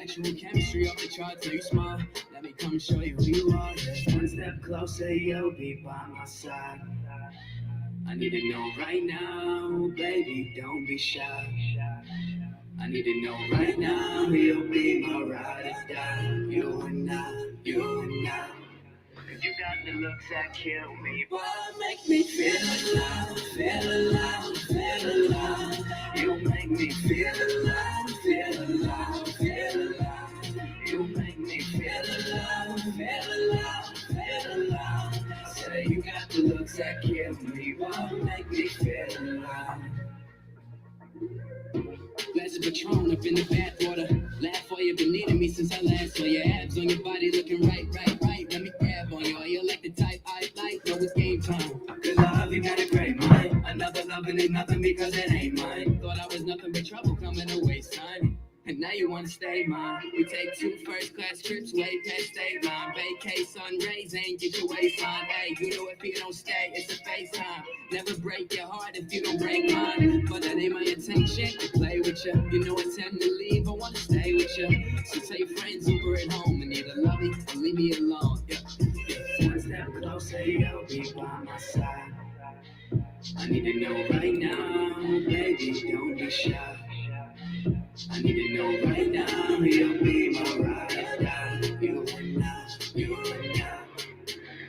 natural chemistry off the charts. Are you smart? Let me come show you who you are. Just one step closer, you'll be by my side. I need to know right now, baby, don't be shy. I need to know right now, you'll be my ride or die. You and I, you and I. Cause you got the looks that kill me. Boy, make me feel alive, feel alive, feel alive. You make me feel alive, feel alive, feel alive. You make me feel alive, feel alive, feel alive. Say you got the looks that kill me. Boy, make me feel alive. Glass of Patron up in the bathwater. Laugh for you, been needing me since I last saw your abs on your body looking right. Let me grab on you. Are you like the type I like? No, it's game time. Good love, you got a great mind. Another loving ain't nothing because it ain't mine. Thought I was nothing but trouble coming to waste time. And now you wanna stay mine. We take 2 first-class trips way past state line. Vacay, sun rays, ain't get your waistline. Hey, you know if you don't stay, it's a FaceTime. Never break your heart if you don't break mine. But that ain't my intention to play with you. You know I tend to leave, I wanna stay with you. So tell your friends over at home and either love me or leave me alone. Yeah. One step closer, you'll be by my side. I need to know right now, baby, don't be shy. I need to know right now, you'll be my ride or die. You and I, you and I.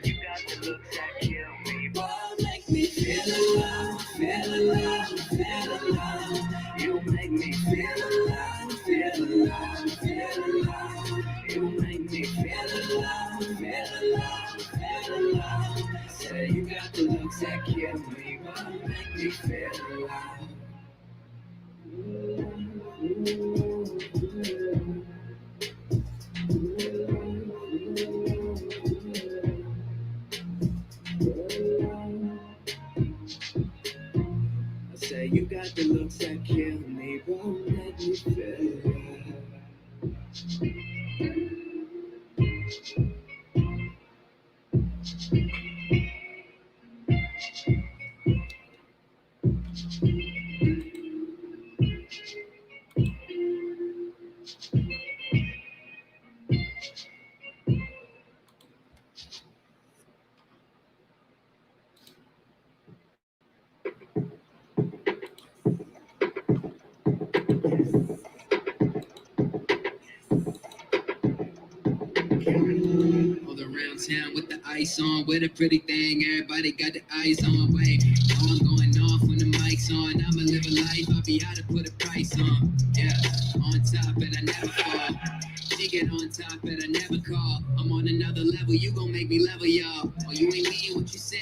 You got the looks that kill me. Boy, make me feel alive, feel alive, feel alive. You make me feel alive, feel alive, feel alive. You make me feel alive, feel alive, feel alive. Say you got the looks that kill me. Boy, make me feel alive. I say you got the looks that kill me, won't let me feel. Hold around town with the ice on, with a pretty thing, everybody got the eyes on. Wait, oh, I'm going off when the mic's on. I'ma live a life, I'll be out to put a price on. Yeah, on top and I never fall. She get on top and I never call. I'm on another level, you gon' make me level, y'all. Oh, you ain't mean what you said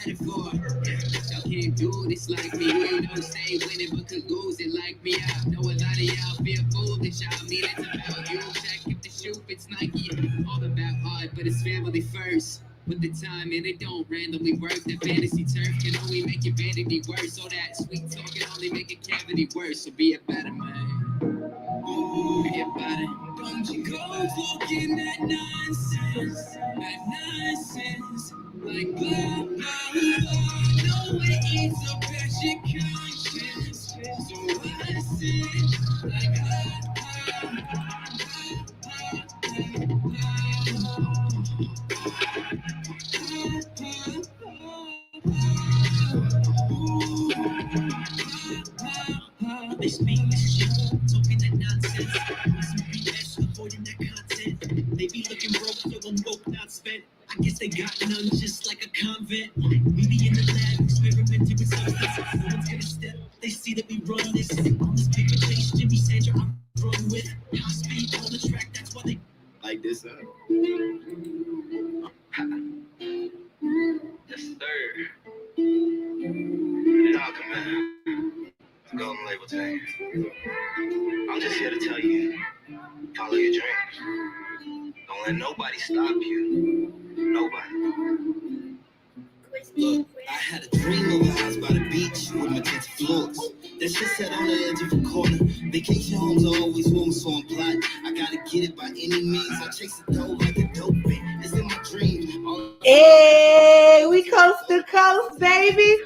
it for. Yeah, y'all can't do this like me. You know, say winning but could lose it like me. I know a lot of y'all feel foolish. I mean, it's about you. Check if the shoe fits Nike. All about art, but it's family first. Put the time in, it don't randomly work. That fantasy turf can only make your vanity worse. So that sweet talk can only make a cavity worse. So be a better man. Be a better. Don't you go talking that nonsense. Like blah, blah, blah. No, it eats up at your conscience. So I said, like they speak this shit, talking that nonsense. Some BS, avoiding that content. They be looking broke, so I'm woke, not spent. I guess they got none, just like a convent. Maybe in the lab, experimenting with substance. No one's gonna step, they see that we run this. On this paper chase, Jimmy Sandra, I'm run with. High speed on the track, that's why they like this up. Yes, sir. Dog, man. Golden Label today. I'm just here to tell you, follow your dreams. Don't let nobody stop you. Nobody. Look, I had a dream of a house by the beach with magenta floors. That shit sat on the edge of a corner. Vacation homes are always warm, so I'm plot. I gotta get it by any means. I chase the dough like a dope thing. It's in my dreams. Hey, we coast to coast, baby.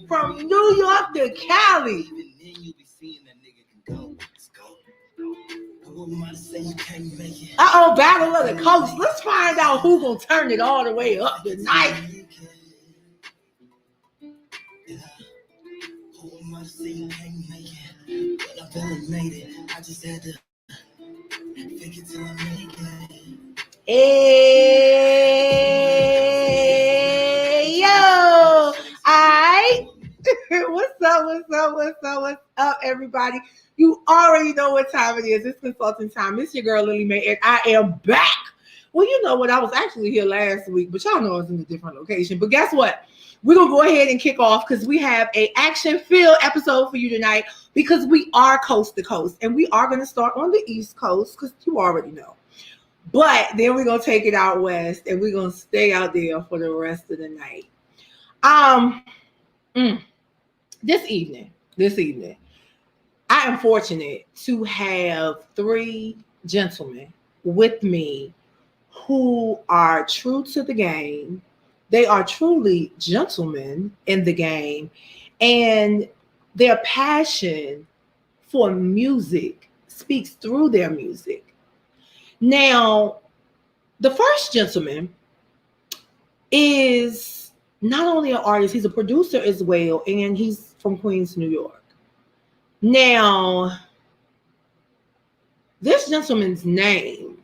From New York to Cali. Battle of the Coast. Let's find out who's gonna turn it all the way up tonight. Hey, yo, what's up, everybody? You already know what time it is. It's consulting time. It's your girl, Lily Mae, and I am back. Well, you know what? I was actually here last week, but y'all know I was in a different location. But guess what? We're going to go ahead and kick off because we have an action-filled episode for you tonight because we are coast to coast, and we are going to start on the East Coast because you already know. But then we're going to take it out west, and we're going to stay out there for the rest of the night. This evening, I am fortunate to have three gentlemen with me who are true to the game. They are truly gentlemen in the game, and their passion for music speaks through their music. Now, the first gentleman is not only an artist, he's a producer as well, and he's from Queens, New York. Now, this gentleman's name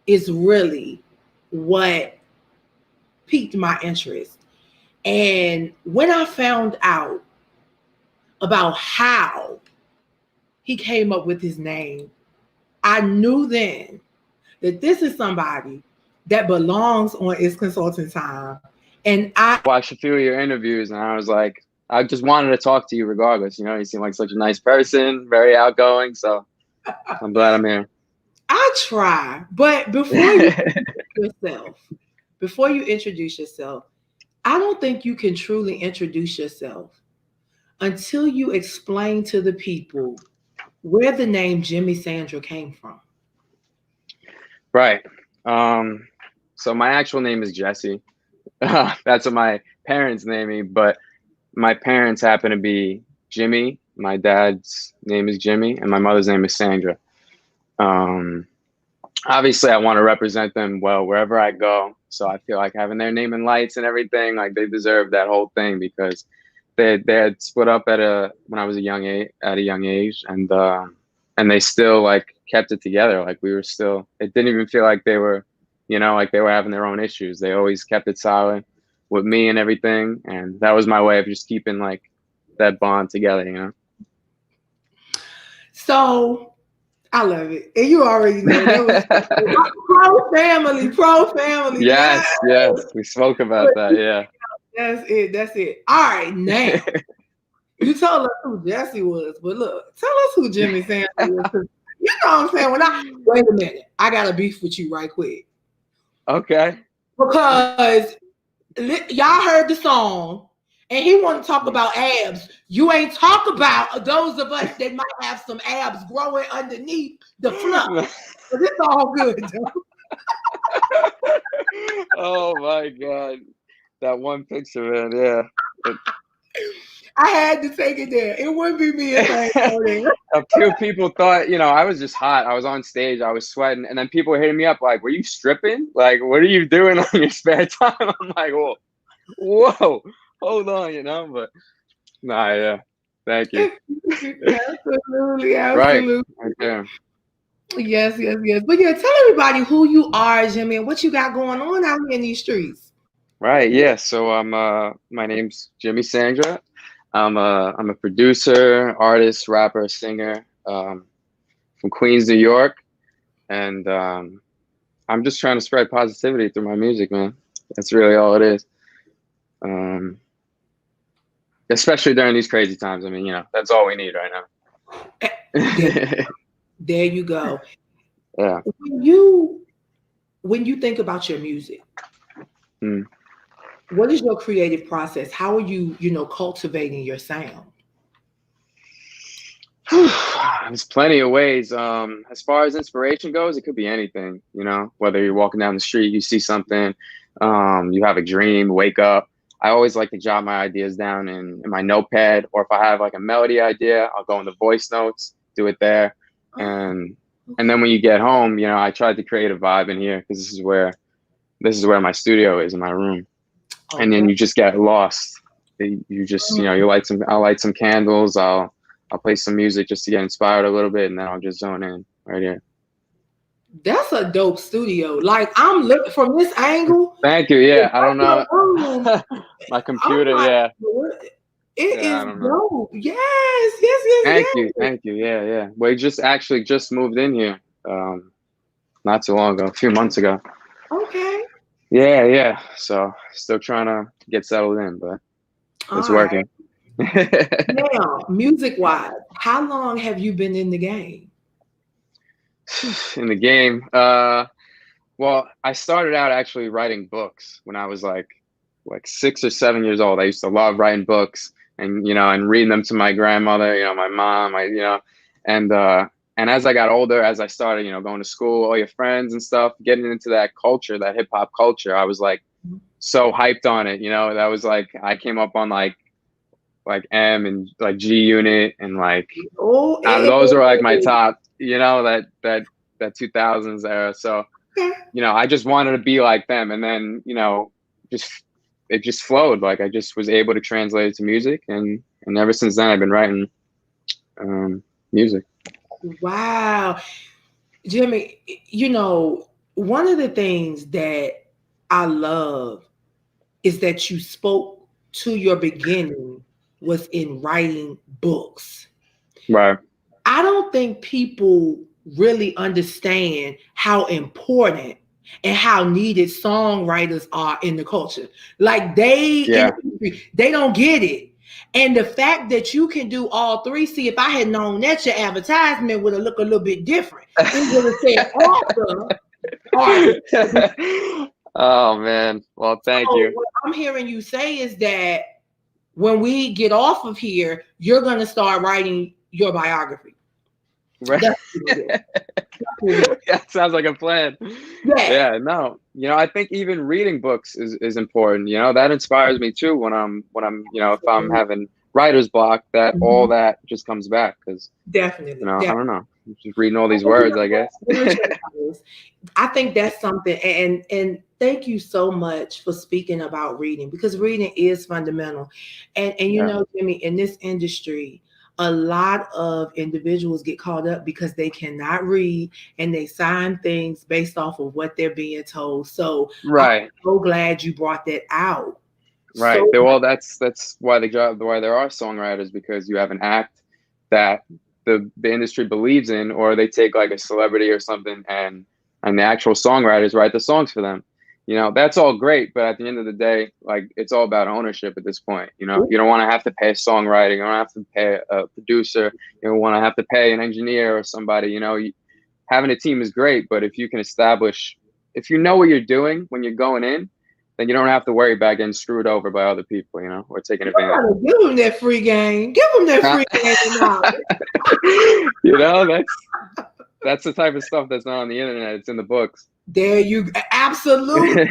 is really what piqued my interest. And when I found out about how he came up with his name, I knew then that this is somebody that belongs on It's Consulting Time. And I watched a few of your interviews and I was like, I just wanted to talk to you regardless. You know, you seem like such a nice person, very outgoing. So I'm glad I'm here. I try, but before you introduce yourself, I don't think you can truly introduce yourself until you explain to the people where the name Jimmy Sandra came from. Right. So my actual name is Jesse. That's what my parents named me, but my parents happen to be Jimmy. My dad's name is Jimmy and my mother's name is Sandra. Obviously I want to represent them well wherever I go. So I feel like having their name in lights and everything, like they deserve that whole thing because they had split up when I was at a young age, and they still like kept it together. Like we were still, it didn't even feel like they were, you know, like they were having their own issues. They always kept it solid with me and everything, and that was my way of just keeping like that bond together, you know. So I love it, and you already know that was pro family. Yes, we spoke about that. Yeah, that's it. All right, now you told us who Jesse was, but look, tell us who Jimmy Sandra was. You know what I'm saying? Wait a minute, I got a beef with you right quick. Okay. Because y'all heard the song, and he want to talk about abs. You ain't talk about those of us that might have some abs growing underneath the fluff. But it's all good, though. Oh my God, that one picture, man. Yeah. I had to take it there. It wouldn't be me if I ain't A few people thought, you know, I was just hot. I was on stage. I was sweating. And then people were hitting me up like, were you stripping? Like, what are you doing on your spare time? I'm like, whoa, hold on, you know? But, nah, yeah. Thank you. Absolutely. Right. Yeah. Yes. But yeah, tell everybody who you are, Jimmy, and what you got going on out here in these streets. Right. Yeah. So my name's Jimmy Sandra. I'm a producer, artist, rapper, singer from Queens, New York, and I'm just trying to spread positivity through my music, man. That's really all it is. Especially during these crazy times. I mean, you know, that's all we need right now. There you go. Yeah. When you think about your music, what is your creative process? How are you, cultivating your sound? There's plenty of ways. As far as inspiration goes, it could be anything, you know, whether you're walking down the street, you see something, you have a dream, wake up. I always like to jot my ideas down in my notepad, or if I have like a melody idea, I'll go in the voice notes, do it there. And And then when you get home, you know, I tried to create a vibe in here because this is where my studio is in my room. Okay. And then you just get lost. You just, you know, I'll light some candles. I'll play some music just to get inspired a little bit, and then I'll just zone in right here. That's a dope studio. Like, I'm looking from this angle. Thank you. Yeah, I don't know. My computer. Like, yeah. It Yeah, is dope. Yes. Thank you. Yeah. We just moved in here, not too long ago, a few months ago. Okay. Yeah. So still trying to get settled in, but it's working. Now, music-wise, how long have you been in the game? In the game, well, I started out actually writing books when I was like 6 or 7 years old. I used to love writing books and, you know, and reading them to my grandmother, you know, my mom, and as I got older, as I started, you know, going to school, all your friends and stuff, getting into that culture, that hip hop culture, I was like so hyped on it. You know, that was like, I came up on like M and like G Unit and like, those were like my top, you know, that 2000s era. So, you know, I just wanted to be like them. And then, you know, it just flowed. Like I just was able to translate it to music. And ever since then I've been writing music. Wow. Jimmy, you know, one of the things that I love is that you spoke to your beginning was in writing books. Right. I don't think people really understand how important and how needed songwriters are in the culture. Like they don't get it. And the fact that you can do all three, see, if I had known that, your advertisement would have looked a little bit different. It would have said author. Oh man. Well, thank you. What I'm hearing you say is that when we get off of here, you're going to start writing your biography. Right. That sounds like a plan. Yeah, no. You know, I think even reading books is important. You know, that inspires me too when I'm, you know, if I'm having writer's block, that all that just comes back because definitely. You know, I don't know. Just reading all these words, I guess. I think that's something, and thank you so much for speaking about reading because reading is fundamental. And you know, Jimmy, in this industry, a lot of individuals get caught up because they cannot read and they sign things based off of what they're being told. So I'm so glad you brought that out. Right. Well, that's why why there are songwriters, because you have an act that the industry believes in, or they take like a celebrity or something and the actual songwriters write the songs for them. You know, that's all great, but at the end of the day, like it's all about ownership at this point. You know, you don't want to have to pay songwriting, you don't have to pay a producer, you don't want to have to pay an engineer or somebody. You know, having a team is great, but if you can establish, if you know what you're doing when you're going in, then you don't have to worry about getting screwed over by other people, you know, or taking advantage. Give them that free game. Give them that free game. You know, that's the type of stuff that's not on the internet. It's in the books. There you absolutely.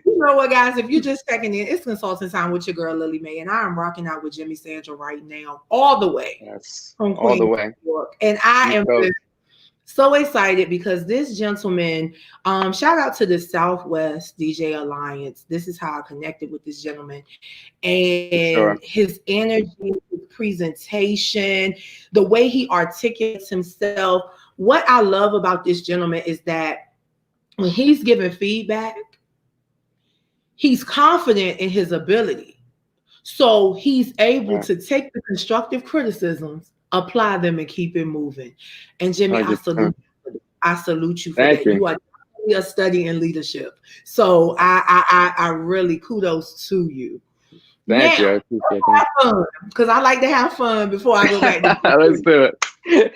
You know what, guys? If you're just checking in, it's consulting time with your girl Lily Mae, and I am rocking out with Jimmy Sandra right now, all the way. Yes, from all Queens, the way. New York. And I am so excited because this gentleman, shout out to the Southwest DJ Alliance. This is how I connected with this gentleman. And his energy, his presentation, the way he articulates himself. What I love about this gentleman is that when he's giving feedback, he's confident in his ability. So he's able to take the constructive criticisms, apply them, and keep it moving. And Jimmy, I salute you for that. You are definitely a study in leadership. So I really kudos to you. Thank you. I appreciate that. Because I like to have fun before I go back to Let's do it.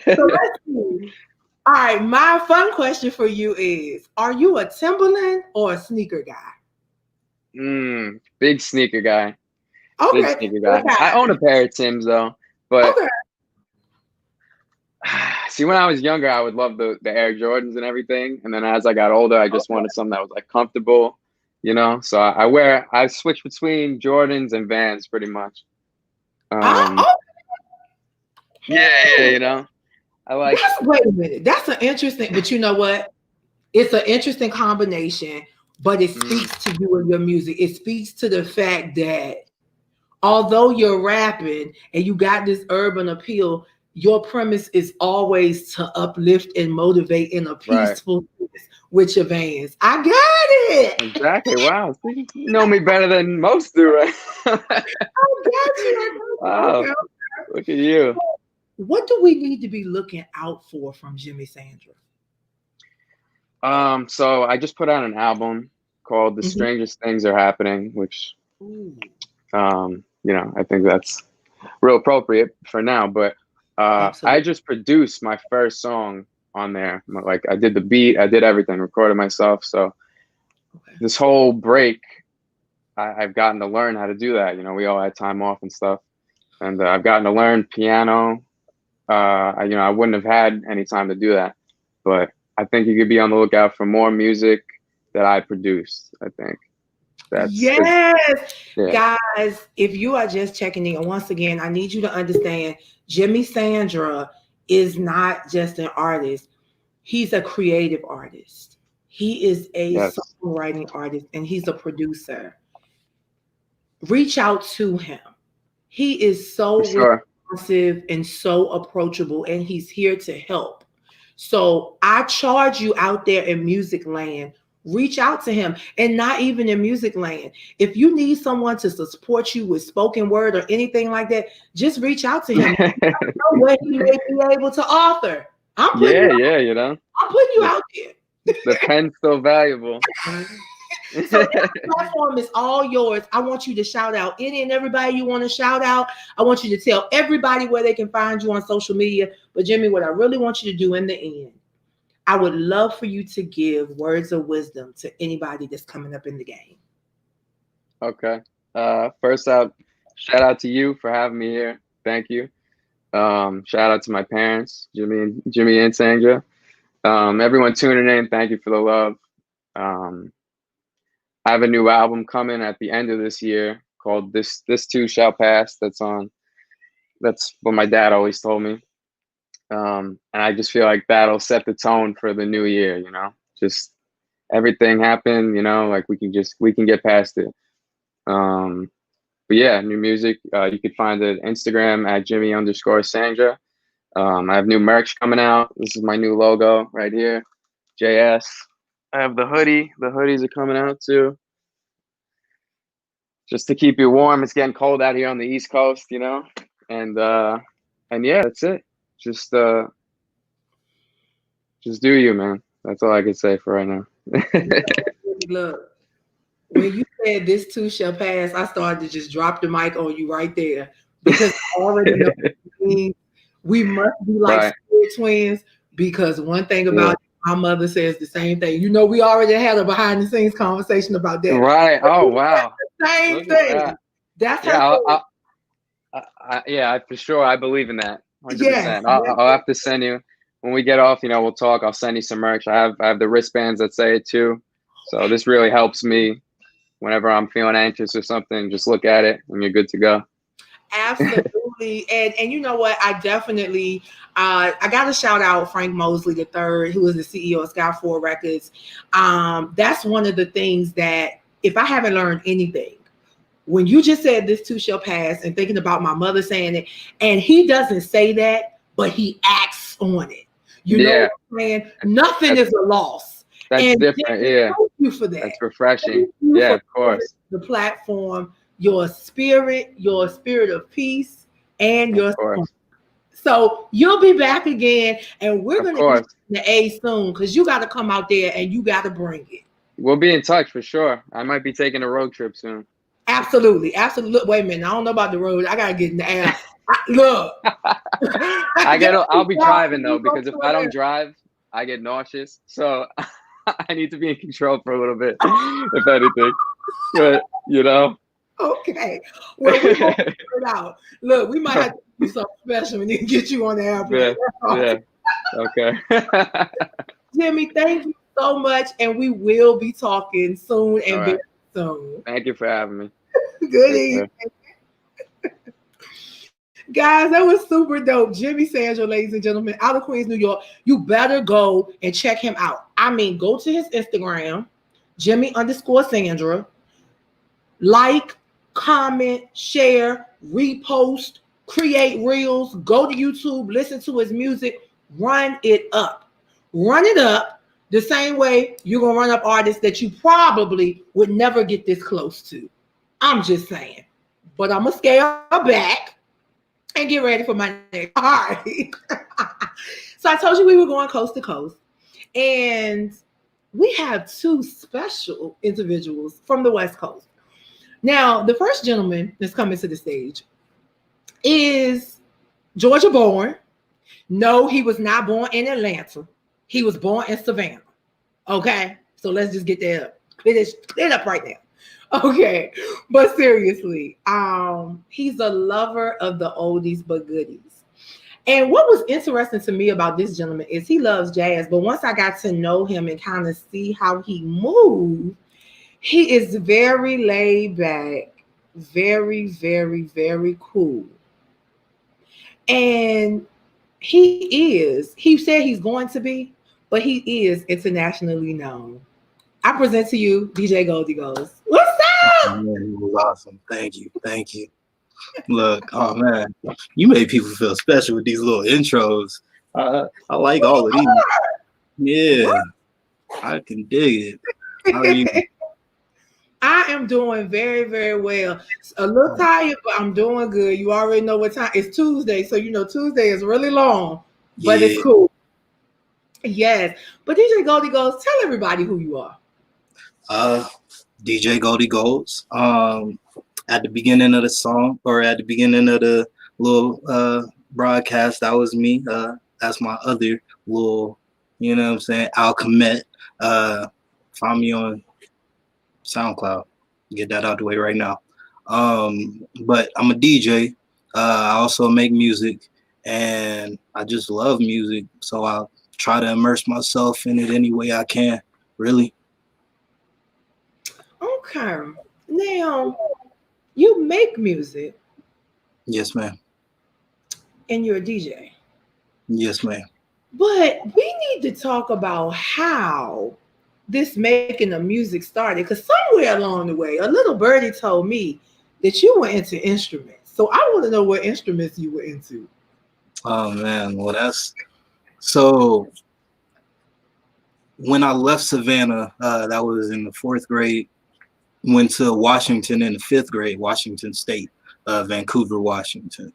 So let's see. All right, my fun question for you is, are you a Timberland or a sneaker guy? Big sneaker guy. Okay. Big sneaker guy. Okay. I own a pair of Timbs though, but see, when I was younger, I would love the Air Jordans and everything, and then as I got older, I just wanted something that was like comfortable, you know. So I switch between Jordans and Vans pretty much. Yeah, you know. I like. Wait a minute. That's an interesting. But you know what? It's an interesting combination. But it speaks to you and your music. It speaks to the fact that although you're rapping and you got this urban appeal, your premise is always to uplift and motivate in a peaceful with your vans. I got it. Exactly. Wow. You know me better than most do, right? I got you. Wow. Look at you. What do we need to be looking out for from Jimmy Sandra? So I just put out an album called The Strangest Things Are Happening, which you know, I think that's real appropriate for now. But I just produced my first song on there. Like I did the beat, I did everything, recorded myself. So this whole break, I've gotten to learn how to do that. You know, we all had time off and stuff, and I've gotten to learn piano. You know, I wouldn't have had any time to do that, but I think you could be on the lookout for more music that I produced. I think. Yes, guys, if you are just checking in, once again, I need you to understand Jimmy Sandra is not just an artist. He's a creative artist. He is a songwriting artist and he's a producer. Reach out to him. He is so responsive and so approachable and he's here to help. So I charge you out there in music land, reach out to him, and not even in music land. If you need someone to support you with spoken word or anything like that, just reach out to him. I don't know what he may be able to offer. I'm putting you know. I'm putting you out there. The pen's still valuable. So that platform is all yours. I want you to shout out any and everybody you want to shout out. I want you to tell everybody where they can find you on social media. But Jimmy, what I really want you to do in the end, I would love for you to give words of wisdom to anybody that's coming up in the game. Okay. First out, shout out to you for having me here. Thank you. Shout out to my parents, Jimmy and Sandra. Everyone tuning in, thank you for the love. I have a new album coming at the end of this year called This Too Shall Pass. That's what my dad always told me. And I just feel like that'll set the tone for the new year, you know, just everything happened, you know, like we can get past it. But yeah, new music, you could find it Instagram at Jimmy_Sandra. I have new merch coming out. This is my new logo right here, JS. I have the hoodie. The hoodies are coming out too. Just to keep you warm. It's getting cold out here on the East Coast, you know, and yeah, that's it. Just do you, man. That's all I can say for right now. Look, when you said this too shall pass, I started to just drop the mic on you right there because I already know we must be like spirit twins because one thing about my mother says the same thing. You know, we already had a behind the scenes conversation about that. Right. Oh, wow. Same thing. That's yeah, for sure. I believe in that. 100%. I'll have to send you when we get off. You know, we'll talk. I'll send you some merch. I have the wristbands that say it too. So this really helps me whenever I'm feeling anxious or something. Just look at it and you're good to go. Absolutely. And you know what? I definitely I got to shout out Frank Mosley III, who is the CEO of Sky 4 Records. That's one of the things that if I haven't learned anything, when you just said this too shall pass and thinking about my mother saying it, and he doesn't say that, but he acts on it. You know what I'm saying? Nothing is a loss. That's different. Yeah. Thank you for that. That's refreshing. Yeah, of course. The platform, your spirit of peace, and your song. So you'll be back again, and we're going to get the A soon because you got to come out there and you got to bring it. We'll be in touch for sure. I might be taking a road trip soon. Absolutely. Look, wait a minute. I don't know about the road. I gotta get in the air. Look. I'll be driving though, because if I don't drive, I get nauseous. So I need to be in control for a little bit, if anything. But you know. Okay. Well, we're gonna figure it out. Look, we might have to do something special and then get you on the airplane. Okay. Jimmy, thank you so much, and we will be talking soon and very soon. Thank you for having me. Good evening. Guys, that was super dope. Jimmy Sandra, ladies and gentlemen, out of Queens, New York. You better go and check him out. I mean, go to his Instagram, Jimmy_Sandra. Like, comment, share, repost, create reels, go to YouTube, listen to his music, run it up. Run it up the same way you're going to run up artists that you probably would never get this close to. I'm just saying. But I'm going to scale back and get ready for my next. All right. So I told you we were going coast to coast. And we have two special individuals from the West Coast. Now, the first gentleman that's coming to the stage is Georgia born. No, he was not born in Atlanta. He was born in Savannah. Okay? So let's just get that up. Clear it up right now. Okay. But seriously, he's a lover of the oldies but goodies. And what was interesting to me about this gentleman is he loves jazz. But once I got to know him and kind of see how he moved, he is very laid back, very, very, very cool. And he said he's going to be, but he is internationally known. I present to you DJ Goldy Goldz. What's up? Man, it was awesome. Thank you. Thank you. Look, oh man, you made people feel special with these little intros. I like all of these. Yeah, I can dig it. How are you? I am doing very, very well. A little tired, but I'm doing good. You already know what time. It's Tuesday, so you know Tuesday is really long, but Yeah. it's cool. Yes. But DJ Goldy Goldz, tell everybody who you are. DJ Goldy Goldz. At the beginning of the song, or at the beginning of the little broadcast, that was me. That's my other little, you know what I'm saying, alchemist. Find me on SoundCloud. Get that out the way right now. But I'm a DJ. I also make music, and I just love music. So I try to immerse myself in it any way I can, really. Okay. Now, you make music. Yes, ma'am. And you're a DJ. Yes, ma'am. But we need to talk about how this making of music started. Because somewhere along the way, a little birdie told me that you were into instruments. So I want to know what instruments you were into. Oh, man. Well, that's... So when I left Savannah, that was in the 4th grade, went to Washington in the 5th grade, Washington State, Vancouver, Washington.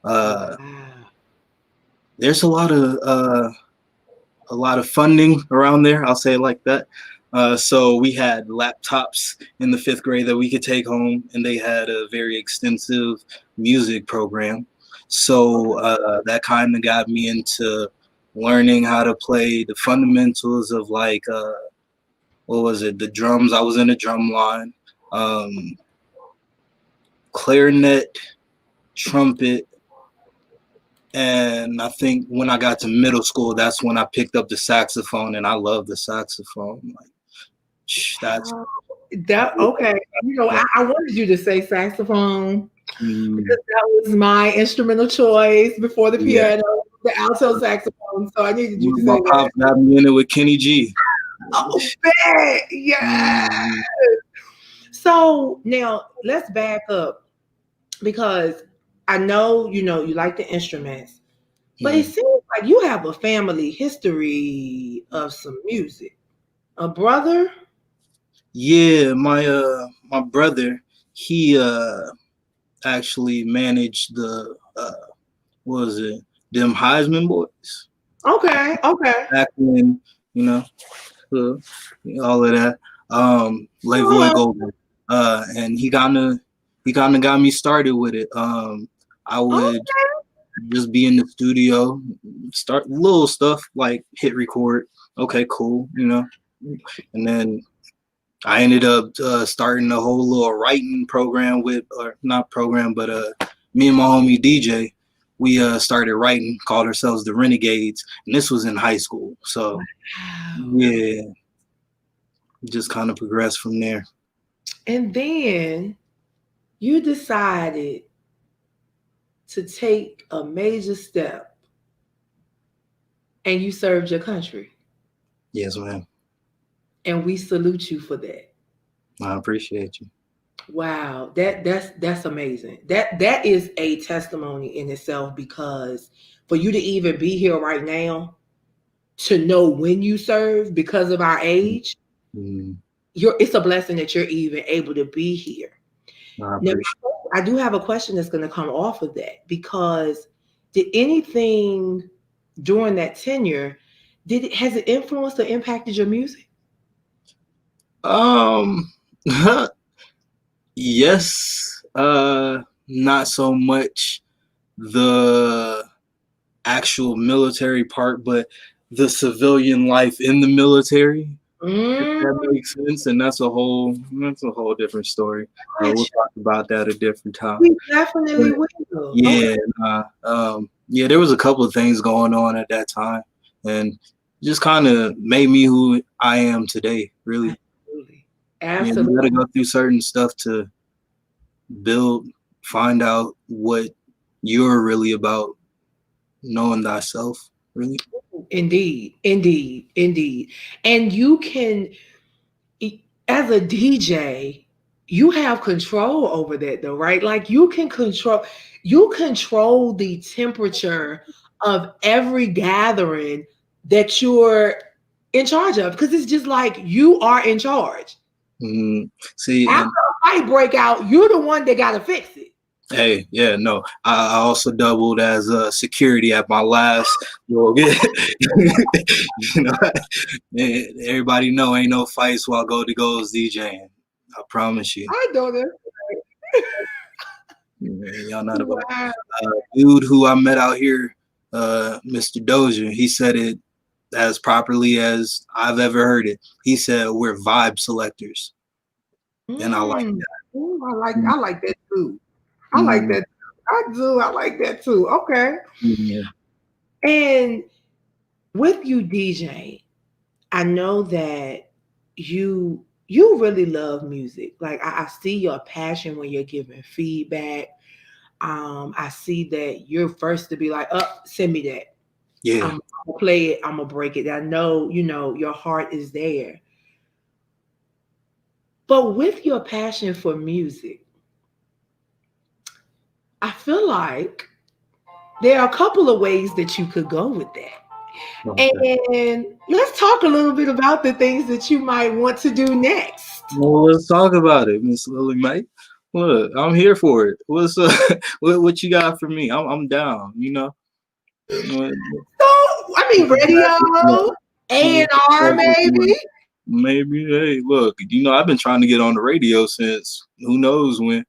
Wow. There's a lot of funding around there. I'll say it like that. So we had laptops in the 5th grade that we could take home, and they had a very extensive music program. So that kind of got me into learning how to play the fundamentals of like, what was it? The drums. I was in a drum line, clarinet, trumpet. And I think when I got to middle school, that's when I picked up the saxophone, and I love the saxophone. Like, that's that okay. You know, I wanted you to say saxophone because that was my instrumental choice before the piano, the alto saxophone. So I needed you to my say pop that. got me in it with Kenny G. Oh, bet. Yes. So now let's back up because I know you like the instruments, but it seems like you have a family history of some music. A brother? Yeah, my brother, he actually managed the what was it? Them Heisman boys. Okay. Back when, all of that. Levoy Goldberg. And he kinda got me started with it. I would just be in the studio, start little stuff like hit record. Okay, cool, and then I ended up starting a whole little writing program with, or not program, but me and my homie DJ, we started writing, called ourselves the Renegades, and this was in high school. So yeah, just kind of progressed from there. And then you decided to take a major step and you served your country. Yes, ma'am. And we salute you for that. I appreciate you. Wow, that's amazing. That is a testimony in itself, because for you to even be here right now, to know when you serve because of our age, Mm, it's a blessing that you're even able to be here. I Now, appreciate I do have a question that's going to come off of that, because did anything during that tenure, has it influenced or impacted your music? Yes, not so much the actual military part, but the civilian life in the military, if that Mm, makes sense. And that's a whole different story. We'll gotcha. talk about that a different time. We definitely will. Okay. Yeah, yeah, there was a couple of things going on at that time, and just kind of made me who I am today. Really, Absolutely. you got to Absolutely. go through certain stuff to build, find out what you're really about, knowing thyself. Really, Indeed. Indeed. Indeed. And you can, as a DJ, you have control over that though, right? Like you control the temperature of every gathering that you're in charge of, because it's just like you are in charge. see, After and a fight break out, you're the one that got to fix it. hey, yeah, no, I also doubled as security at my last. Well, you know, everybody know ain't no fights while Goldy Goldz DJing. I promise you. I know that. Y'all not about Wow. dude who I met out here, Mr. Dozier. He said it as properly as I've ever heard it. He said we're vibe selectors, and I like Mm. Ooh, that. I like that too. I like Mm, that. I do. I like that too. Okay. yeah. And with you DJ, I know that you really love music. Like I see your passion when you're giving feedback. I see that you're first to be like, "Oh, send me that. Yeah. I'm gonna play it. I'm gonna break it." I know, your heart is there. But with your passion for music, I feel like there are a couple of ways that you could go with that. Okay. And let's talk a little bit about the things that you might want to do next. Well, let's talk about it, Miss Lily Mate. Look, I'm here for it. What's what you got for me? I'm down. What- So, I mean, radio, A&R, maybe. Maybe. Hey, look, I've been trying to get on the radio since who knows when.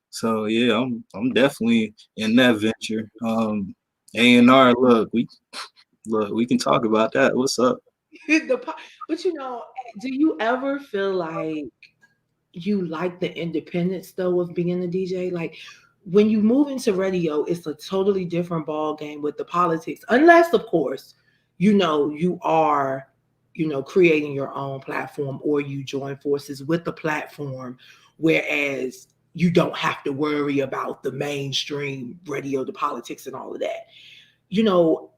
So yeah, I'm definitely in that venture. A&R, look, we can talk about that. What's up? But do you ever feel like you like the independence though of being a DJ? Like when you move into radio, it's a totally different ball game with the politics, unless of course, you are, creating your own platform, or you join forces with the platform, whereas you don't have to worry about the mainstream radio, the politics and all of that. You know,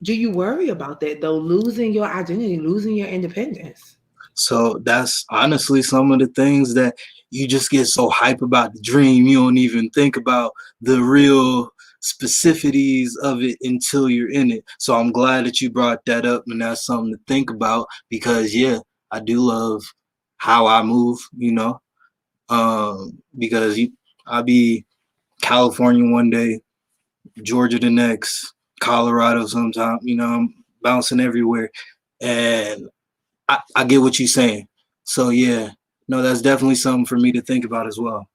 do you worry about that though, losing your identity, losing your independence? So that's honestly some of the things that you just get so hype about the dream, you don't even think about the real specificities of it until you're in it. So I'm glad that you brought that up, and that's something to think about because yeah, I do love how I move, because I'll be California one day, Georgia the next, Colorado sometime, I'm bouncing everywhere. And I get what you're saying. So yeah, no, that's definitely something for me to think about as well.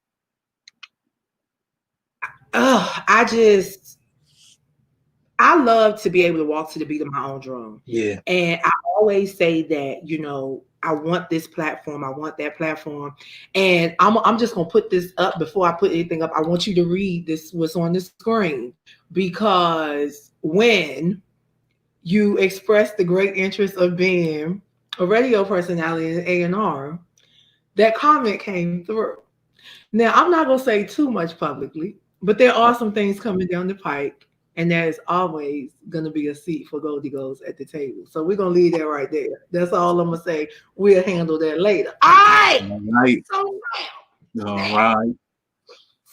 Oh, I love to be able to walk to the beat of my own drum. Yeah. And I always say that, I want this platform, I want that platform. And I'm just gonna put this up before I put anything up. I want you to read this what's on the screen, because when you expressed the great interest of being a radio personality in A&R, that comment came through. Now I'm not gonna say too much publicly, But there are some things coming down the pike, and there's always gonna be a seat for Goldie Goldz at the table. So we're gonna leave that right there. That's all I'm gonna say. We'll handle that later. All right. All right. So All now, right.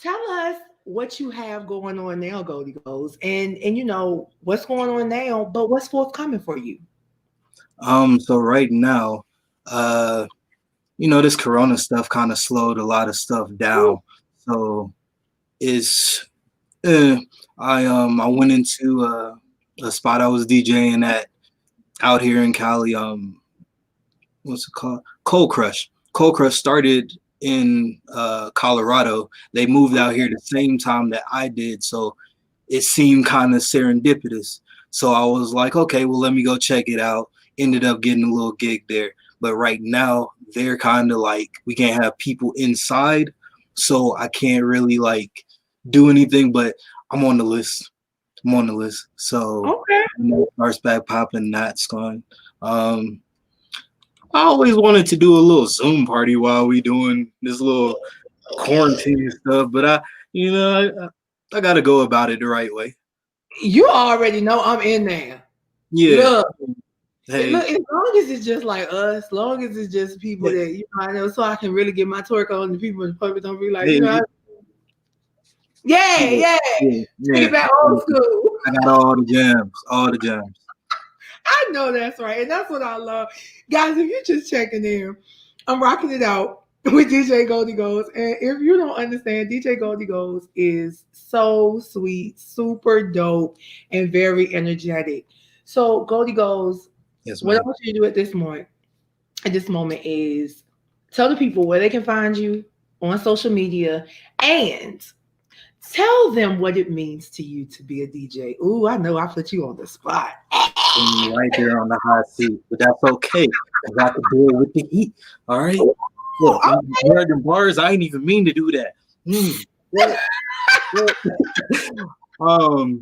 tell us what you have going on now, Goldie Goldz, and you know what's going on now, but what's forthcoming for you. So right now, this Corona stuff kind of slowed a lot of stuff down. So it's I went into a spot I was DJing at out here in Cali. What's it called? Cold Crush. Cold Crush started in Colorado. They moved out here the same time that I did, so it seemed kind of serendipitous. So I was like, okay, well, let me go check it out. Ended up getting a little gig there. But right now, they're kind of like, we can't have people inside, so I can't really like do anything, but I'm on the list. So Okay. starts back popping, that's going. I always wanted to do a little Zoom party while we doing this little quarantine stuff, but I gotta go about it the right way. You already know I'm in there. Yeah. Look, Hey. look, as long as it's just like us, as long as it's just people that I know, so I can really get my twerk on, and people in the public don't be like, Hey. Yeah. Take it back old school. I got all the jams. I know that's right, and that's what I love, guys. If you're just checking in, I'm rocking it out with DJ Goldy Goldz, and if you don't understand, DJ Goldy Goldz is so sweet, super dope, and very energetic. So Goldy Goldz, yes, what I want you to do at this moment is tell the people where they can find you on social media and tell them what it means to you to be a DJ. Ooh, I know I put you on the spot. Right there on the hot seat, but that's okay because I can do it with the heat. All right. Look, the bars. I ain't even mean to do that.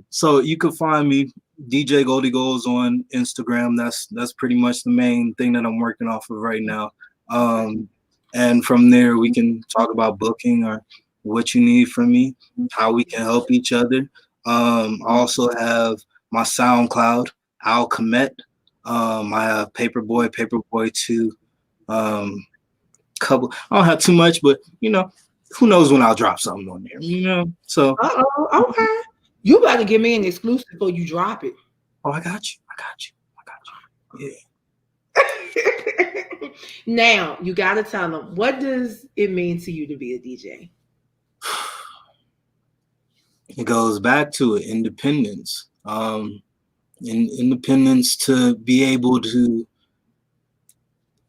So you can find me DJ Goldy Goldz on Instagram. That's pretty much the main thing that I'm working off of right now. And from there we can talk about booking or what you need from me, how we can help each other. I also have my SoundCloud, Al Komet. I have Paperboy 2. Couple. I don't have too much, but who knows when I'll drop something on there. So. Okay. You better give me an exclusive before you drop it. Oh, I got you. Yeah. Now you gotta tell them, what does it mean to you to be a DJ? It goes back to it, independence. Independence to be able to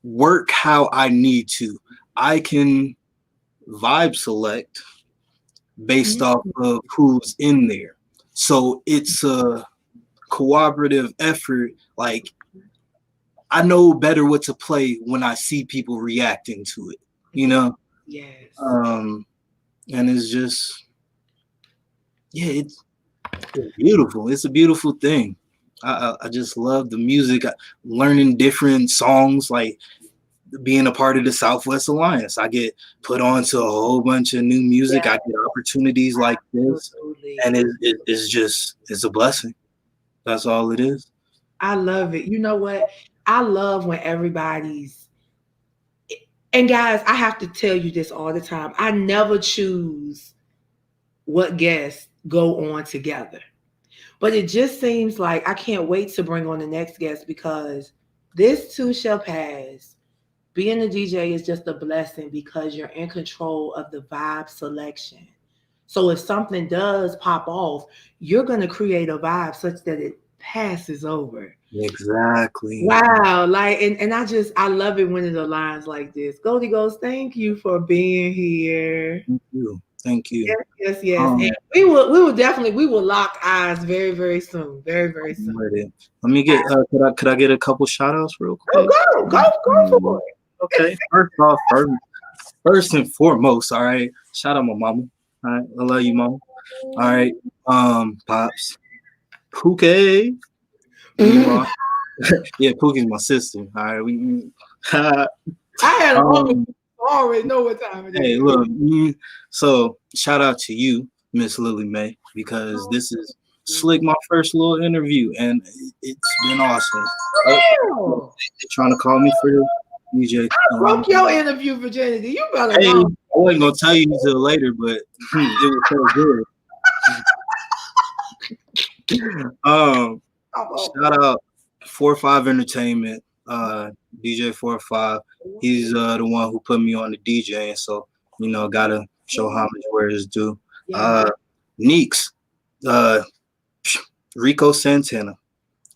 work how I need to. I can vibe select based off of who's in there. So it's a cooperative effort. Like, I know better what to play when I see people reacting to it, Yes. And it's just, it's beautiful. It's a beautiful thing. I just love the music, learning different songs, like being a part of the Southwest Alliance. I get put on to a whole bunch of new music. I get opportunities like this, and it's a blessing. That's all it is. I love it. You know what? I love when everybody's, and guys, I have to tell you this all the time. I never choose what guests go on together. But it just seems like I can't wait to bring on the next guest, because this too shall pass. Being a DJ is just a blessing because you're in control of the vibe selection. So if something does pop off, you're going to create a vibe such that it passes over. Exactly. Wow. Like, and I love it when it aligns like this. Goldy Goldz, thank you for being here. Thank you. Yes. And we will lock eyes very, very soon. Very, very soon. Let me get could I get a couple shout outs real quick? Go for it. Okay. First and foremost, all right. Shout out my mama. All right. I love you, mama. All right. Pops. Pookie. Yeah, Pookie's my sister. All right. I had a moment. I already know what time it is. Hey, look. So shout out to you. Miss Lily Mae, because this is slick my first little interview, and it's been awesome. Real. They're trying to call me for the DJ. Broke your interview virginity. You better Hey, I know. wasn't gonna tell you until later, but it was so good. Shout out 4-5 Entertainment, DJ 4-5. He's the one who put me on the DJ, and so gotta show homage where it's due. Neeks, Rico Santana.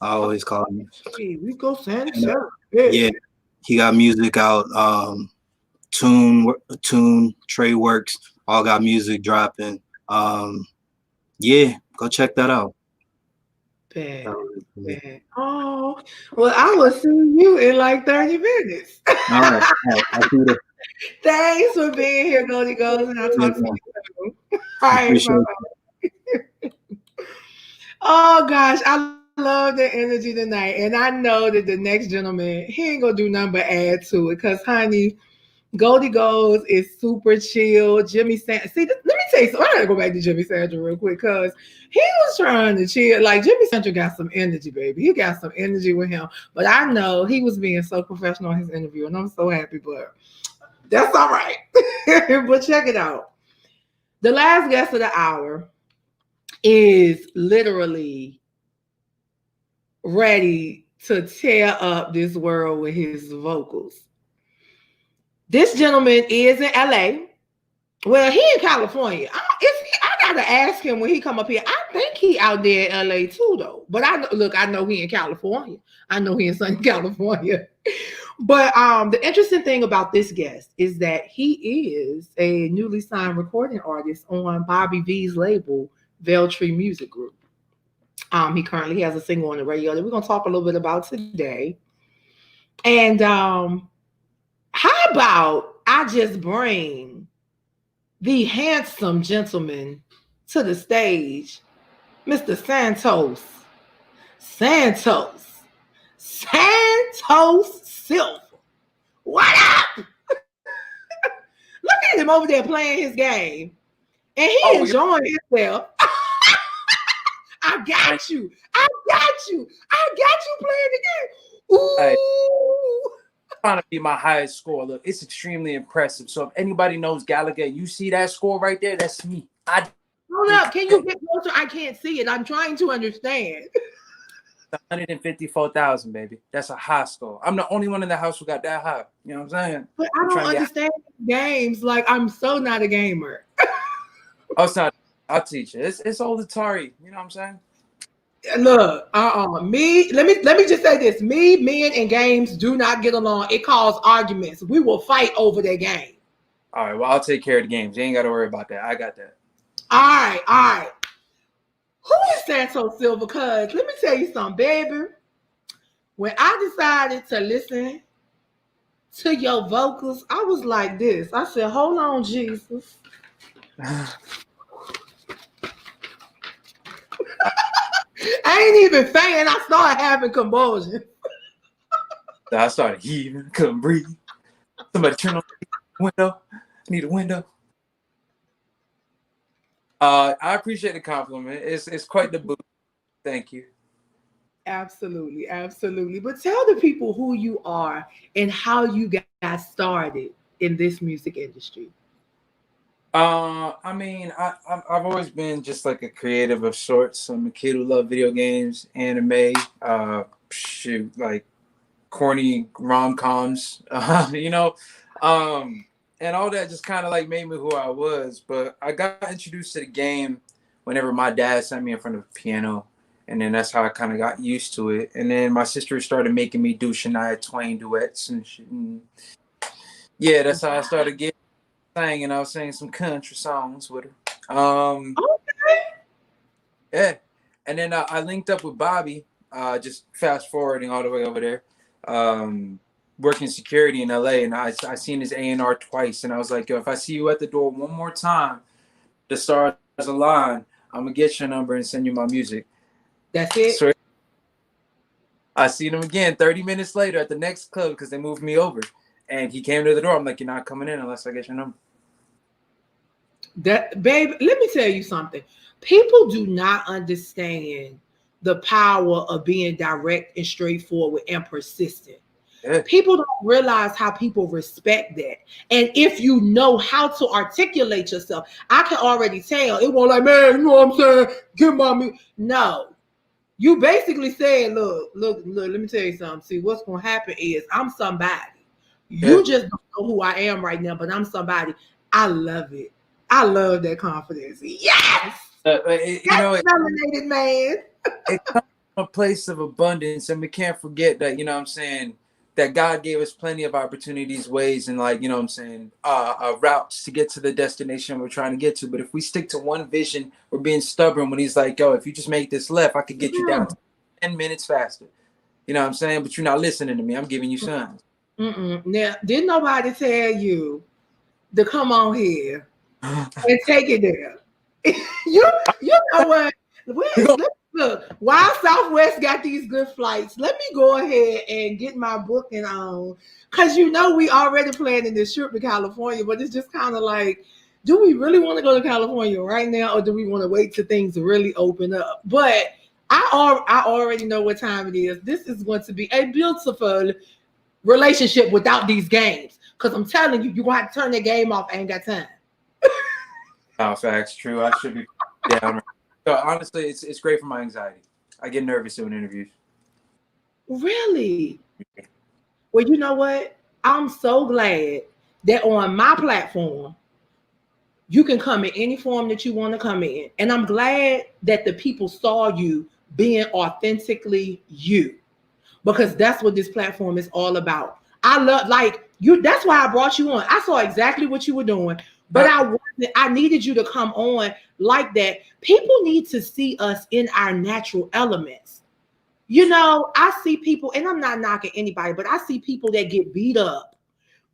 I always call him. Hey, Rico Santana. Yeah, he got music out. Tune, Trey Works, all got music dropping. Yeah, go check that out. Bad. Oh, well, I will see you in like 30 minutes. All right. I'll see you. Thanks for being here, Goldy Goldz, and I'll talk to you soon. All right, bye-bye. Oh gosh, I love the energy tonight, and I know that the next gentleman, he ain't gonna do nothing but add to it, because honey, Goldy Goldz is super chill. Jimmy Sandra. See, let me tell you something. I gotta go back to Jimmy Sandra real quick, because he was trying to chill. Like, Jimmy Sandra got some energy, baby. He got some energy with him. But I know he was being so professional in his interview, and I'm so happy, but that's all right. But check it out. The last guest of the hour is literally ready to tear up this world with his vocals. This gentleman is in LA. Well, he in California. I gotta ask him when he come up here. I think he out there in LA too, though. But I know he in California. I know he in sunny California. But the interesting thing about this guest is that he is a newly signed recording artist on Bobby V's label, Veltree Music Group. He currently has a single on the radio that we're gonna talk a little bit about today. And how about I just bring the handsome gentleman to the stage, Mr. Santos Silva. What up? Look at him over there playing his game. And he enjoying himself. I got you playing the game. Ooh. Hey, trying to be my highest score. Look, it's extremely impressive. So if anybody knows Gallagher, you see that score right there? That's me. Hold up. Can you get closer? I can't see it. I'm trying to understand. 154,000, baby. That's a high score. I'm the only one in the house who got that high. You know what I'm saying? But I don't understand games. Like, I'm so not a gamer. Oh, it's not. I'll teach you. It's old Atari. You know what I'm saying? Look, let me just say this. Men, and games do not get along. It causes arguments. We will fight over that game. All right, well, I'll take care of the games. You ain't got to worry about that. I got that. All right. Who is Santos Silva? Because let me tell you something, baby. When I decided to listen to your vocals, I was like this. I said, hold on, Jesus. I ain't even fainting. I started having convulsions. I started heaving, couldn't breathe. Somebody turn on the window. I need a window. I appreciate the compliment. It's quite the boost. Thank you. Absolutely. But tell the people who you are and how you got started in this music industry. I mean, I've always been just like a creative of sorts. I'm a kid who loved video games, anime, like corny rom-coms, and all that just kind of like made me who I was. But I got introduced to the game whenever my dad sat me in front of a piano, and then that's how I kind of got used to it. And then my sister started making me do Shania Twain duets and shit. And yeah, that's how I started getting sang, and I was singing some country songs with her. Okay. Yeah, and then I linked up with Bobby. Just fast forwarding all the way over there, working security in LA, and I seen his A&R twice, and I was like, yo, if I see you at the door one more time, the stars align. I'm gonna get your number and send you my music. That's it. So I seen him again 30 minutes later at the next club because they moved me over. And he came to the door. I'm like, you're not coming in unless I get your number. That, babe, let me tell you something. People do not understand the power of being direct and straightforward and persistent. Yeah. People don't realize how people respect that. And if you know how to articulate yourself, I can already tell. It won't like, man, you know what I'm saying? Get mommy. No. You basically saying, look, let me tell you something. See, what's going to happen is I'm somebody. You just don't know who I am right now, but I'm somebody. I love it. I love that confidence. Yes! Melanated man. It comes from a place of abundance, and we can't forget that, you know what I'm saying, that God gave us plenty of opportunities, ways, and like, you know what I'm saying, routes to get to the destination we're trying to get to. But if we stick to one vision, we're being stubborn when he's like, yo, if you just make this left, I could get you down to 10 minutes faster. You know what I'm saying? But you're not listening to me. I'm giving you signs. Now, didn't nobody tell you to come on here and take it there? you know what? Look, while Southwest got these good flights, let me go ahead and get my booking on. Because you know we already planning this trip to California, but it's just kind of like, do we really want to go to California right now, or do we want to wait till things really open up? But I already know what time it is. This is going to be a beautiful relationship without these games. Because I'm telling you, you're going to have to turn the game off. I ain't got time. No, facts, true. I should be down. So honestly, it's great for my anxiety. I get nervous doing interviews. Really? Well, you know what? I'm so glad that on my platform, you can come in any form that you want to come in. And I'm glad that the people saw you being authentically you. Because that's what this platform is all about. I love, like, you. That's why I brought you on. I saw exactly what you were doing, but I needed you to come on like that. People need to see us in our natural elements. You know, I see people, and I'm not knocking anybody, but I see people that get beat up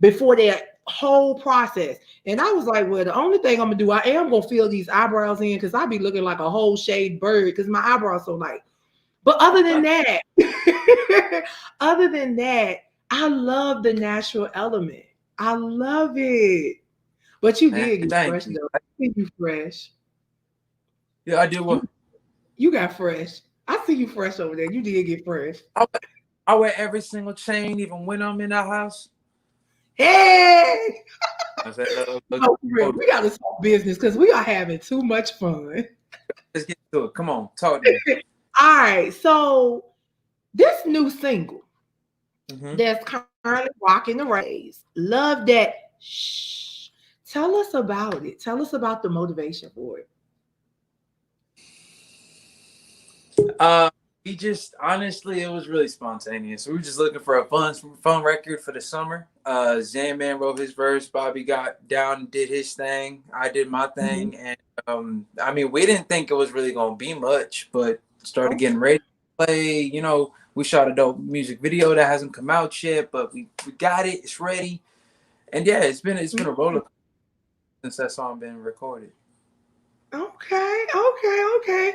before their whole process. And I was like, well, the only thing I'm gonna do, I am gonna fill these eyebrows in because I be looking like a whole shade bird because my eyebrows so light. But other than that, I love the natural element. I love it. But you did get fresh though. I see you fresh. Yeah, I did what? You got fresh. I see you fresh over there. You did get fresh. I wear every single chain, even when I'm in the house. Hey! Look, we got to talk business because we are having too much fun. Let's get to it. Come on, talk to me. All right, so this new single that's currently rocking the rays, Luv Dat Shhh. Tell us about it. Tell us about the motivation for it. We just, honestly, it was really spontaneous. We were just looking for a fun record for the summer. Zanman wrote his verse. Bobby got down and did his thing. I did my thing. And I mean, we didn't think it was really going to be much, but started getting ready to play. You know, we shot a dope music video that hasn't come out yet, but we got it. It's ready. And yeah, it's been a roller coaster since that song been recorded. Okay.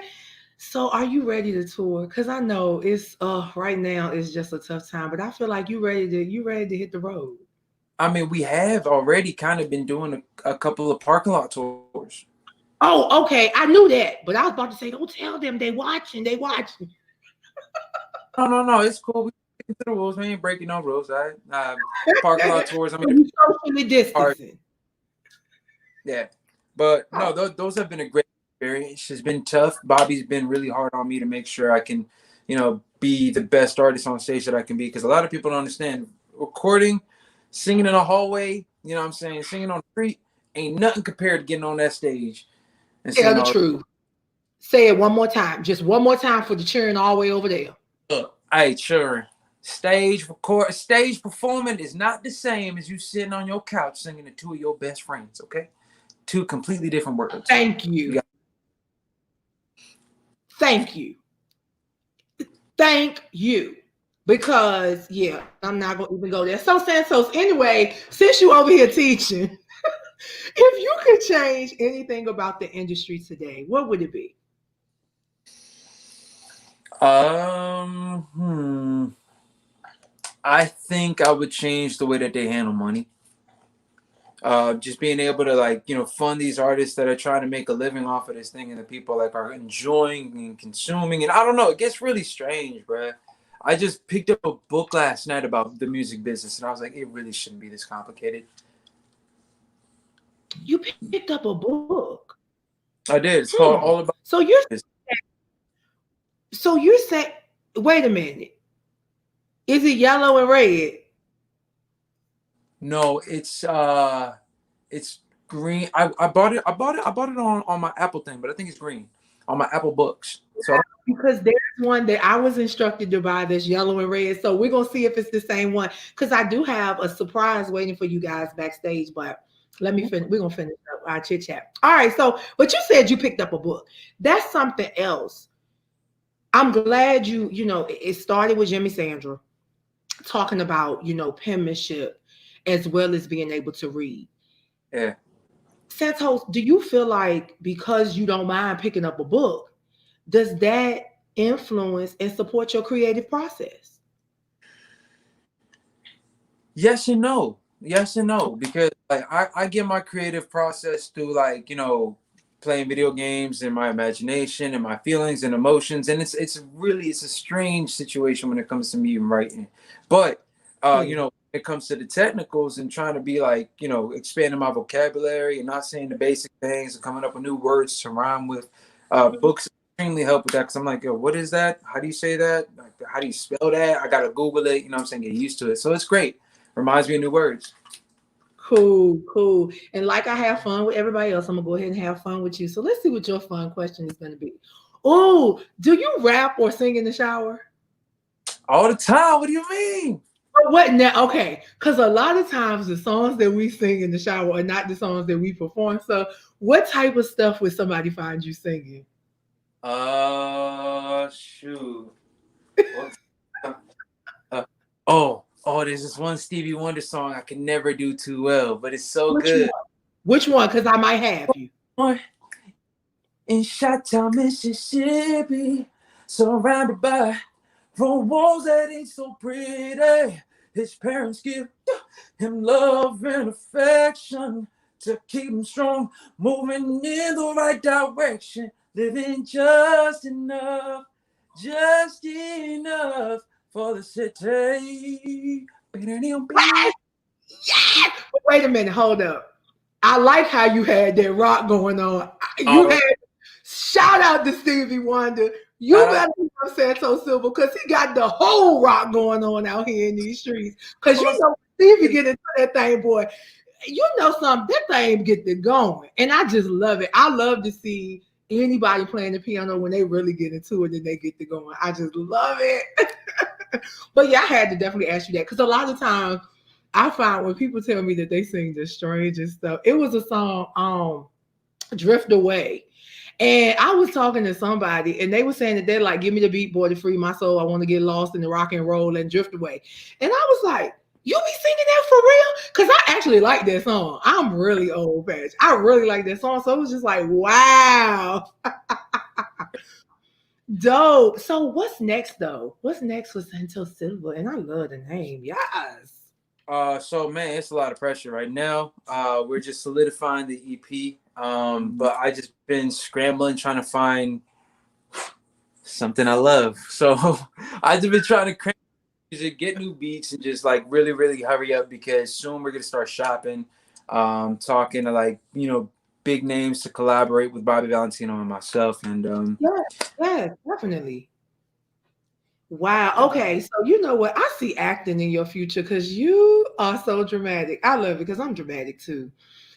So are you ready to tour? Because I know it's right now it's just a tough time, but I feel like you ready to hit the road. I mean, we have already kind of been doing a couple of parking lot tours. Oh, okay. I knew that, but I was about to say, don't tell them they watching. No, it's cool. We stick to the rules. We ain't breaking no rules, right? Parking lot tours. I mean, socially distancing. Yeah, but no, those have been a great experience. It's been tough. Bobby's been really hard on me to make sure I can, you know, be the best artist on stage that I can be. Because a lot of people don't understand recording, singing in a hallway. You know what I'm saying? Singing on the street ain't nothing compared to getting on that stage. And tell the truth. Say it one more time. Just one more time for the cheering all the way over there. Hey, cheering. Stage performing is not the same as you sitting on your couch singing to two of your best friends. Okay. Two completely different words. Thank you. Thank you. Because, yeah, I'm not going to even go there. So, Santos, anyway, since you over here teaching, if you could change anything about the industry today, what would it be? I think I would change the way that they handle money. just being able to like, you know, fund these artists that are trying to make a living off of this thing, and the people like are enjoying and consuming. And I don't know, it gets really strange, bro. I just picked up a book last night about the music business, and I was like, it really shouldn't be this complicated. You picked up a book. I did. It's called All About. So you're saying, wait a minute. Is it yellow and red? No, it's green. I bought it on my Apple thing, but I think it's green on my Apple Books. So because there's one that I was instructed to buy that's yellow and red. So we're gonna see if it's the same one. Because I do have a surprise waiting for you guys backstage, but let me finish. We're gonna finish up our chit chat. All right. So, but you said you picked up a book. That's something else. I'm glad you know, it started with Jimmy Sandra talking about, you know, penmanship as well as being able to read. Yeah. Santos, do you feel like because you don't mind picking up a book, does that influence and support your creative process? Yes and no. Yes and no. Because like I get my creative process through like, you know, playing video games and my imagination and my feelings and emotions. And it's a strange situation when it comes to me even writing. But you know, when it comes to the technicals and trying to be like, you know, expanding my vocabulary and not saying the basic things and coming up with new words to rhyme with, books extremely help with that, because I'm like, yo, what is that? How do you say that? Like, how do you spell that? I gotta Google it, you know what I'm saying, get used to it. So it's great. Reminds me of new words. Cool. And like I have fun with everybody else, I'm gonna go ahead and have fun with you. So let's see what your fun question is gonna be. Oh, do you rap or sing in the shower? All the time. What do you mean? What now? Okay, because a lot of times the songs that we sing in the shower are not the songs that we perform. So what type of stuff would somebody find you singing? Shoot. There's this one Stevie Wonder song I can never do too well, but it's so good. Which one? Because I might have you. In Chi-Town, Mississippi, surrounded by from walls that ain't so pretty. His parents give him love and affection to keep him strong, moving in the right direction, living just enough for the city. Yeah! Wait a minute, hold up. I like how you had that rock going on. Shout out to Stevie Wonder. You better love Santos Silva because he got the whole rock going on out here in these streets. Because you know, Stevie get into that thing, boy. You know something, that thing get it going. And I just love it. I love to see anybody playing the piano when they really get into it and they get to going. I just love it. But yeah, I had to definitely ask you that because a lot of times I find when people tell me that they sing the strangest stuff, it was a song, Drift Away. And I was talking to somebody and they were saying that they're like, give me the beat, boy, to free my soul. I want to get lost in the rock and roll and drift away. And I was like, you be singing that for real? Because I actually like that song. I'm really old fashioned. I really like that song. So it was just like, wow. Dope. So what's next though? What's next with Santos Silva? And I love the name. Yes. So man, it's a lot of pressure right now. We're just solidifying the EP. But I just been scrambling trying to find something I love. So I've just been trying to crank music, get new beats, and just like really, really hurry up because soon we're gonna start shopping. Talking to like, you know, big names to collaborate with Bobby Valentino and myself. And yeah, definitely. Wow. Okay. So you know what? I see acting in your future because you are so dramatic. I love it because I'm dramatic too.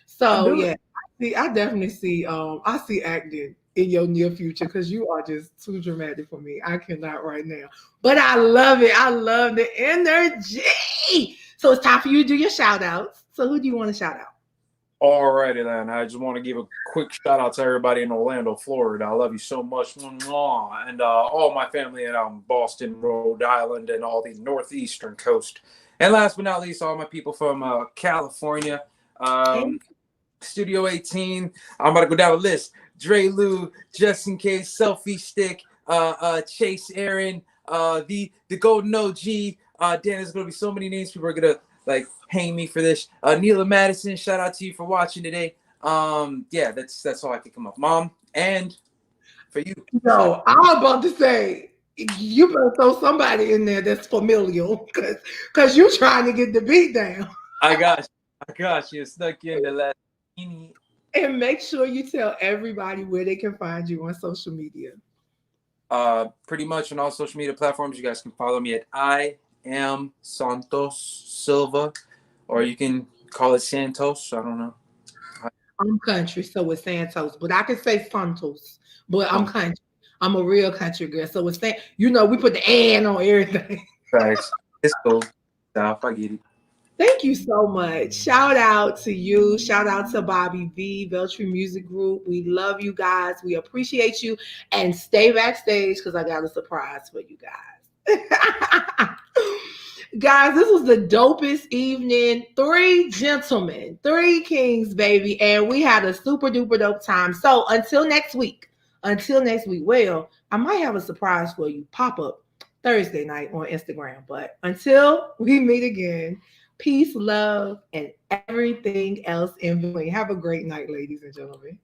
So yeah, I definitely see I see acting in your near future because you are just too dramatic for me. I cannot right now. But I love it. I love the energy. So it's time for you to do your shout outs. So who do you want to shout out? Alrighty then. I just want to give a quick shout out to everybody in Orlando, Florida. I love you so much. And all my family in Boston, Rhode Island, and all the northeastern coast. And last but not least, all my people from California. Studio 18. I'm about to go down the list. Dre Lou, Just In Case, Selfie Stick, Chase Aaron, the Golden OG. Dan, there's gonna be so many names people are gonna like hang me for this. Neela Madison, shout out to you for watching today. Yeah, that's all I can come up. Mom, and for you. No, I was about to say you better throw somebody in there that's familial because you trying to get the beat down. I got you. Snuck in the last. And make sure you tell everybody where they can find you on social media. Pretty much on all social media platforms. You guys can follow me at I am Santos Silva, or you can call it Santos. I don't know. I'm country, so it's Santos, but I can say Santos, but I'm country. I'm a real country girl, so it's we put the "and" on everything. Thanks. It's cool. Stuff. I get it. Thank you so much. Shout out to you. Shout out to Bobby V, Beltry Music Group. We love you guys. We appreciate you. And stay backstage because I got a surprise for you guys. Guys, this was the dopest evening. 3 gentlemen, 3 kings, baby. And we had a super duper dope time. So until next week, well, I might have a surprise for you. Pop up Thursday night on Instagram. But until we meet again, peace, love, and everything else in between. Have a great night, ladies and gentlemen.